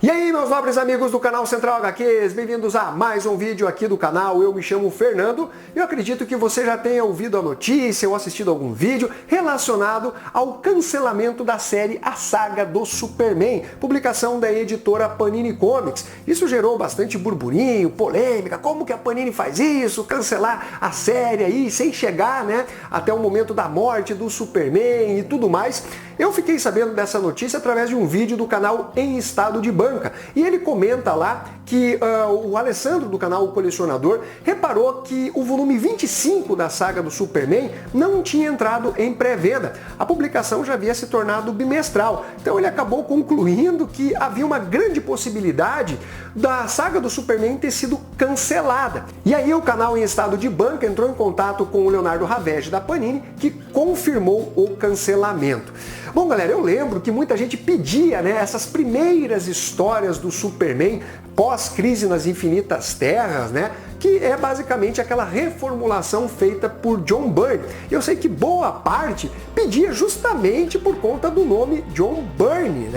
E aí, meus nobres amigos do canal Central HQs, bem-vindos a mais um vídeo aqui do canal. Eu me chamo Fernando e eu acredito que você já tenha ouvido a notícia ou assistido algum vídeo relacionado ao cancelamento da série A Saga do Superman, publicação da editora Panini Comics. Isso gerou bastante burburinho, polêmica, como que a Panini faz isso, cancelar a série aí sem chegar, até o momento da morte do Superman e tudo mais. Eu fiquei sabendo dessa notícia através de um vídeo do canal Em Estado de Banca. E ele comenta lá que o Alessandro do canal O Colecionador reparou que o volume 25 da saga do Superman não tinha entrado em pré-venda. A publicação já havia se tornado bimestral. Então ele acabou concluindo que havia uma grande possibilidade da saga do Superman ter sido cancelada. E aí o canal Em Estado de Banca entrou em contato com o Leonardo Ravege da Panini, que confirmou o cancelamento. Bom, galera, eu lembro que muita gente pedia, essas primeiras histórias do Superman pós-crise nas Infinitas Terras, que é basicamente aquela reformulação feita por John Byrne. Eu sei que boa parte pedia justamente por conta do nome John Byrne,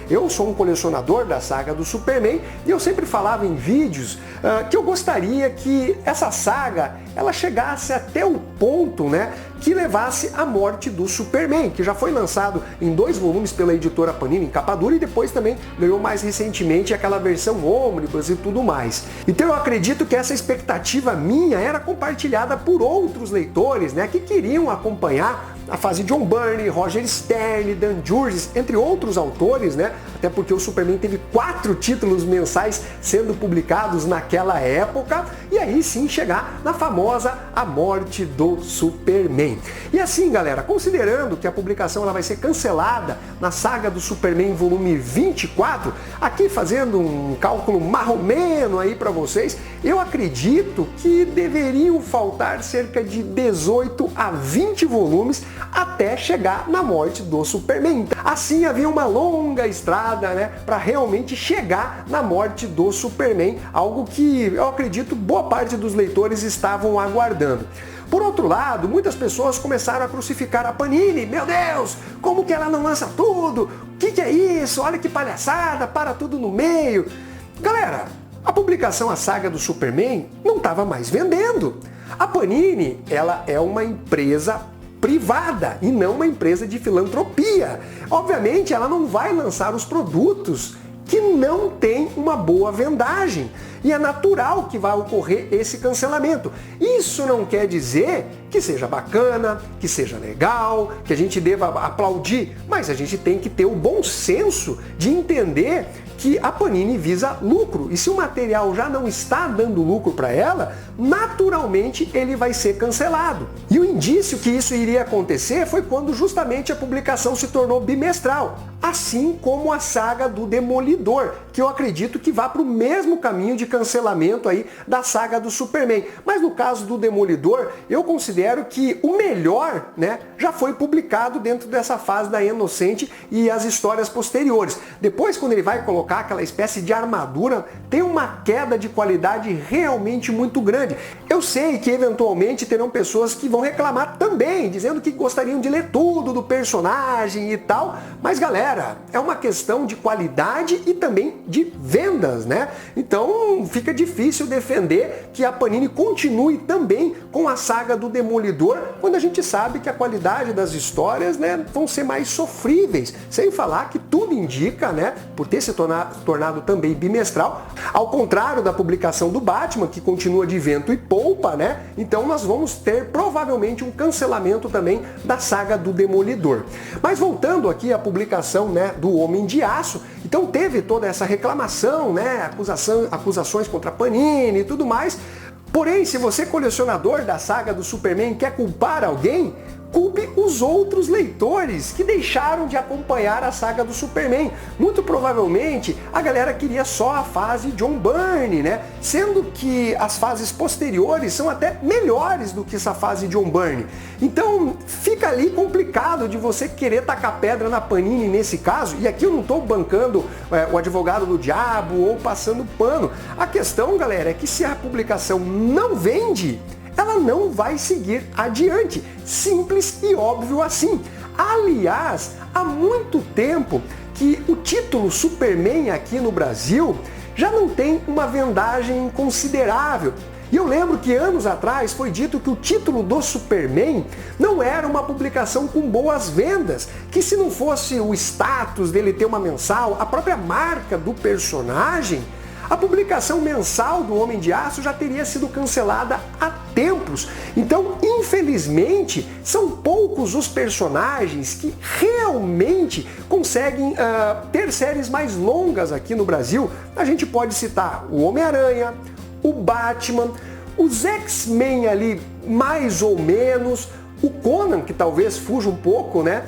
Eu sou um colecionador da saga do Superman e eu sempre falava em vídeos que eu gostaria que essa saga ela chegasse até o ponto, que levasse à morte do Superman, que já foi lançado em 2 volumes pela editora Panini em capa dura e depois também ganhou mais recentemente aquela versão ônibus e tudo mais. Então eu acredito que essa expectativa minha era compartilhada por outros leitores, que queriam acompanhar a fase John Byrne, Roger Stern, Dan Jurgens, entre outros autores, até porque o Superman teve 4 títulos mensais sendo publicados naquela época, e aí sim chegar na famosa A Morte do Superman. E assim, galera, considerando que a publicação ela vai ser cancelada na saga do Superman volume 24, aqui fazendo um cálculo marromeno aí para vocês, eu acredito que deveriam faltar cerca de 18 a 20 volumes até chegar na morte do Superman. Assim havia uma longa estrada, para realmente chegar na morte do Superman, algo que eu acredito boa parte dos leitores estavam aguardando. Por outro lado, muitas pessoas começaram a crucificar a Panini. Meu Deus, como que ela não lança tudo? O que é isso? Olha que palhaçada, para tudo no meio. Galera, a publicação A Saga do Superman não estava mais vendendo. A Panini, ela é uma empresa privada e não uma empresa de filantropia. Obviamente, ela não vai lançar os produtos que não tem uma boa vendagem. E é natural que vai ocorrer esse cancelamento. Isso não quer dizer que seja bacana, que seja legal, que a gente deva aplaudir, mas a gente tem que ter o bom senso de entender que a Panini visa lucro. E se o material já não está dando lucro para ela, naturalmente ele vai ser cancelado. E o indício que isso iria acontecer foi quando justamente a publicação se tornou bimestral, assim como a saga do Demolidor, que eu acredito que vá para o mesmo caminho de cancelamento aí da saga do Superman. Mas no caso do Demolidor, eu considero que o melhor, já foi publicado dentro dessa fase da Inocente e as histórias posteriores. Depois, quando ele vai colocar aquela espécie de armadura, tem uma queda de qualidade realmente muito grande. Eu sei que eventualmente terão pessoas que vão reclamar também, dizendo que gostariam de ler tudo do personagem e tal, mas galera, é uma questão de qualidade e também de vendas, Então fica difícil defender que a Panini continue também com a saga do Demolidor, quando a gente sabe que a qualidade das histórias, vão ser mais sofríveis, sem falar que tudo indica, por ter se tornado também bimestral, ao contrário da publicação do Batman, que continua de vento e polpa, Então nós vamos ter provavelmente um cancelamento também da saga do Demolidor. Mas voltando aqui à publicação, do Homem de Aço, então teve toda essa reclamação, acusações contra a Panini e tudo mais. Porém, se você é colecionador da saga do Superman quer culpar alguém, culpe os outros leitores que deixaram de acompanhar a saga do Superman. Muito provavelmente a galera queria só a fase John Byrne, Sendo que as fases posteriores são até melhores do que essa fase John Byrne. Então fica ali complicado de você querer tacar pedra na Panini nesse caso, e aqui eu não estou bancando o advogado do diabo ou passando pano. A questão, galera, é que se a publicação não vende, ela não vai seguir adiante. Simples e óbvio assim. Aliás, há muito tempo que o título Superman aqui no Brasil já não tem uma vendagem considerável. E eu lembro que anos atrás foi dito que o título do Superman não era uma publicação com boas vendas, que se não fosse o status dele ter uma mensal, a própria marca do personagem, a publicação mensal do Homem de Aço já teria sido cancelada há tempos. Então, infelizmente, são poucos os personagens que realmente conseguem ter séries mais longas aqui no Brasil. A gente pode citar o Homem-Aranha, o Batman, os X-Men ali mais ou menos, o Conan, que talvez fuja um pouco, né,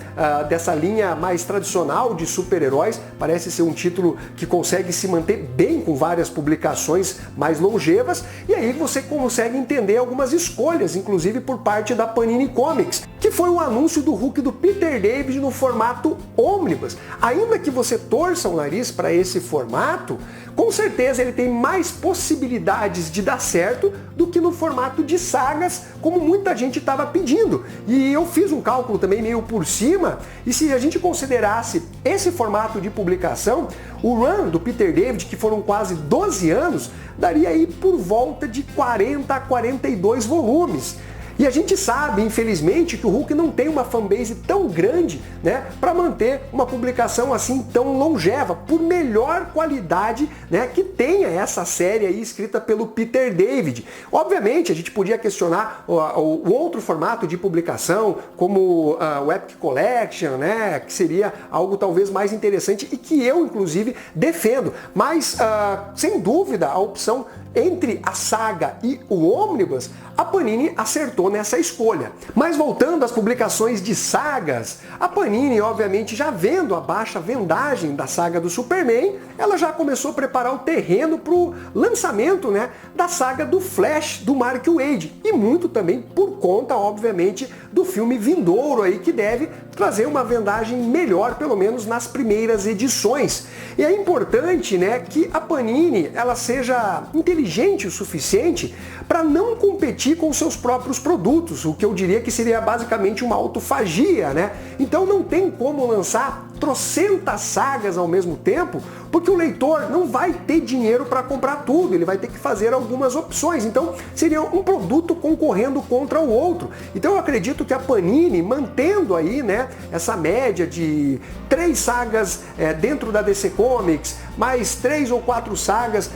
dessa linha mais tradicional de super-heróis, parece ser um título que consegue se manter bem com várias publicações mais longevas, e aí você consegue entender algumas escolhas, inclusive por parte da Panini Comics, que foi o anúncio do Hulk do Peter David no formato ônibus. Ainda que você torça o nariz para esse formato, com certeza ele tem mais possibilidades de dar certo do que no formato de sagas, como muita gente estava pedindo. E eu fiz um cálculo também meio por cima, e se a gente considerasse esse formato de publicação, o run do Peter David, que foram quase 12 anos, daria aí por volta de 40 a 42 volumes. E a gente sabe, infelizmente, que o Hulk não tem uma fanbase tão grande, né, para manter uma publicação assim tão longeva, por melhor qualidade, né, que tenha essa série aí escrita pelo Peter David. Obviamente, a gente podia questionar o outro formato de publicação, como o Epic Collection, né, que seria algo talvez mais interessante e que eu, inclusive, defendo. Mas, sem dúvida, a opção entre a saga e o ônibus, a Panini acertou nessa escolha. Mas voltando às publicações de sagas, a Panini, obviamente, já vendo a baixa vendagem da saga do Superman, ela já começou a preparar o terreno para o lançamento, né, da saga do Flash, do Mark Waid. E muito também por conta, obviamente, do filme vindouro aí, que deve trazer uma vendagem melhor, pelo menos nas primeiras edições. E é importante, né, que a Panini ela seja inteligente o suficiente para não competir com seus próprios produtos, o que eu diria que seria basicamente uma autofagia, né? Então não tem como lançar trocentas sagas ao mesmo tempo, porque o leitor não vai ter dinheiro para comprar tudo, ele vai ter que fazer algumas opções. Então seria um produto concorrendo contra o outro. Então eu acredito que a Panini, mantendo aí, né, essa média de 3 sagas dentro da DC Comics, mais 3 ou 4 sagas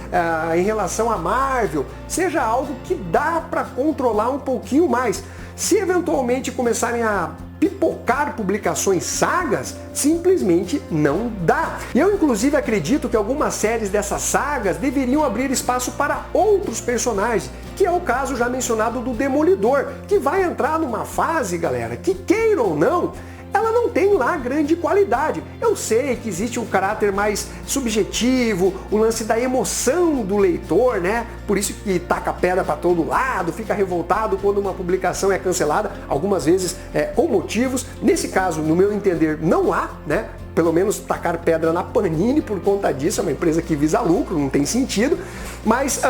em relação à Marvel, seja algo que dá para controlar um pouquinho mais. Se eventualmente começarem a pipocar publicações sagas, simplesmente não dá. E eu inclusive acredito que algumas séries dessas sagas deveriam abrir espaço para outros personagens, que é o caso já mencionado do Demolidor, que vai entrar numa fase, galera, que queira ou não, ela não tem lá grande qualidade. Eu sei que existe um caráter mais subjetivo, o lance da emoção do leitor, né? Por isso que taca pedra para todo lado, fica revoltado quando uma publicação é cancelada, algumas vezes com motivos. Nesse caso, no meu entender, não há, né? Pelo menos tacar pedra na Panini por conta disso, é uma empresa que visa lucro, não tem sentido. Mas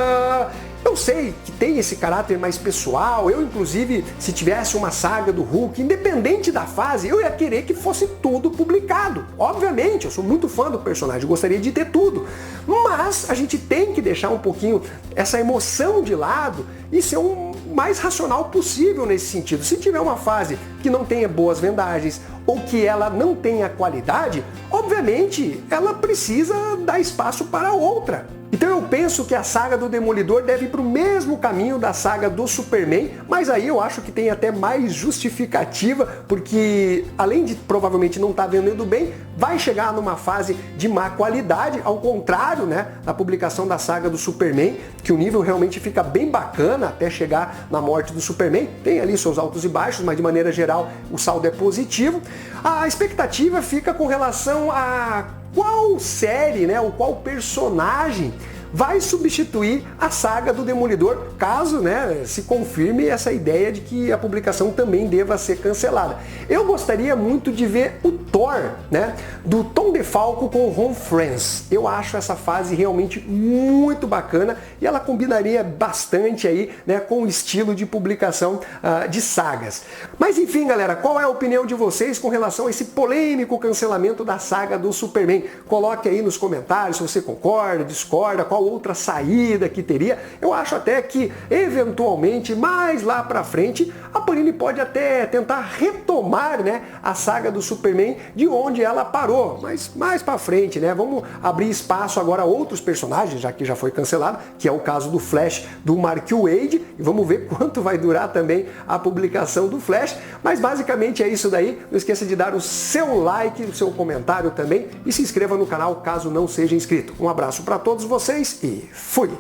eu sei que tem esse caráter mais pessoal. Eu, inclusive, se tivesse uma saga do Hulk, independente da fase, eu ia querer que fosse tudo publicado. Obviamente, eu sou muito fã do personagem, gostaria de ter tudo. Mas a gente tem que deixar um pouquinho essa emoção de lado e ser o mais racional possível nesse sentido. Se tiver uma fase que não tenha boas vendagens ou que ela não tenha qualidade, obviamente ela precisa dar espaço para outra. Então eu penso que a saga do Demolidor deve ir para o mesmo caminho da saga do Superman, mas aí eu acho que tem até mais justificativa, porque além de provavelmente não estar vendendo bem, vai chegar numa fase de má qualidade, ao contrário, né, da publicação da saga do Superman, que o nível realmente fica bem bacana até chegar na morte do Superman. Tem ali seus altos e baixos, mas de maneira geral o saldo é positivo. A expectativa fica com relação a qual série, né, ou qual personagem vai substituir a saga do Demolidor, caso, né, se confirme essa ideia de que a publicação também deva ser cancelada. Eu gostaria muito de ver o Thor, né, do Tom DeFalco com o Ron Frenz. Eu acho essa fase realmente muito bacana e ela combinaria bastante aí, né, com o estilo de publicação de sagas. Mas enfim, galera, qual é a opinião de vocês com relação a esse polêmico cancelamento da saga do Superman? Coloque aí nos comentários se você concorda, discorda, qual outra saída que teria. Eu acho até que, eventualmente, mais lá pra frente, a Panini pode até tentar retomar, né, a saga do Superman de onde ela parou, mas mais pra frente, né? Vamos abrir espaço agora a outros personagens, já que já foi cancelado, que é o caso do Flash do Mark Waid, e vamos ver quanto vai durar também a publicação do Flash. Mas basicamente é isso daí. Não esqueça de dar o seu like, o seu comentário também e se inscreva no canal caso não seja inscrito. Um abraço para todos vocês e fui!